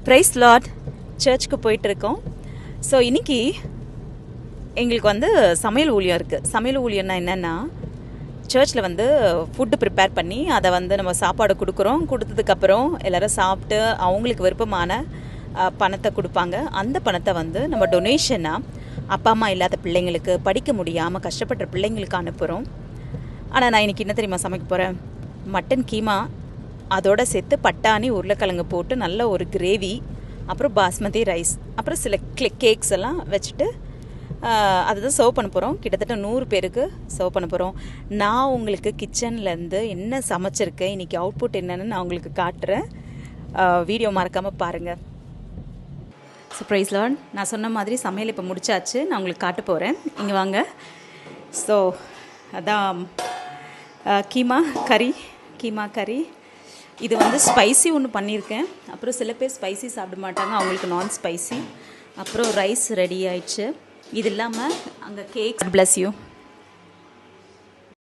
Price Lord. சர்ச்சுக்கு போயிட்டுருக்கோம். So இன்றைக்கி எங்களுக்கு வந்து சமையல் ஊழியம் இருக்குது. சமையல் ஊழியம்னா என்னென்னா, சர்ச்சில் வந்து ஃபுட்டு ப்ரிப்பேர் பண்ணி அதை வந்து நம்ம சாப்பாடு கொடுக்குறோம். கொடுத்ததுக்கப்புறம் எல்லோரும் சாப்பிட்டு அவங்களுக்கு விருப்பமான பணத்தை கொடுப்பாங்க. அந்த பணத்தை வந்து நம்ம டொனேஷனாக அப்பா அம்மா இல்லாத பிள்ளைங்களுக்கு, படிக்க முடியாமல் கஷ்டப்படுற பிள்ளைங்களுக்கு அனுப்புகிறோம். ஆனால் நான் இன்றைக்கி என்ன தெரியுமா சமைக்க போகிறேன்? மட்டன் கீமா, அதோடு சேர்த்து பட்டாணி உருளைக்கிழங்கு போட்டு நல்ல ஒரு கிரேவி, அப்புறம் பாஸ்மதி ரைஸ், அப்புறம் சில கேக்ஸ் எல்லாம் வச்சுட்டு அதுதான் சர்வ் பண்ண போகிறோம். கிட்டத்தட்ட 100 பேருக்கு சர்வ் பண்ண போகிறோம். நான் உங்களுக்கு கிச்சன்லேருந்து என்ன சமைச்சிருக்கேன், இன்றைக்கி அவுட்புட் என்னென்னு நான் உங்களுக்கு காட்டுறேன். வீடியோ மறக்காமல் பாருங்கள். Surprise Lord. நான் சொன்ன மாதிரி சமையல் இப்போ முடிச்சாச்சு. நான் உங்களுக்கு காட்ட போகிறேன். இங்கே வாங்க. ஸோ அதான் கீமா கறி. இது வந்து ஸ்பைசி ஒன்று பண்ணியிருக்கேன். அப்புறம் சில பேர் ஸ்பைசி சாப்பிட மாட்டாங்க, அவங்களுக்கு நான் ஸ்பைசி. அப்புறம் ரைஸ் ரெடி ஆயிடுச்சு. இது இல்லாமல் அங்கே கேக்ஸ். Bless you.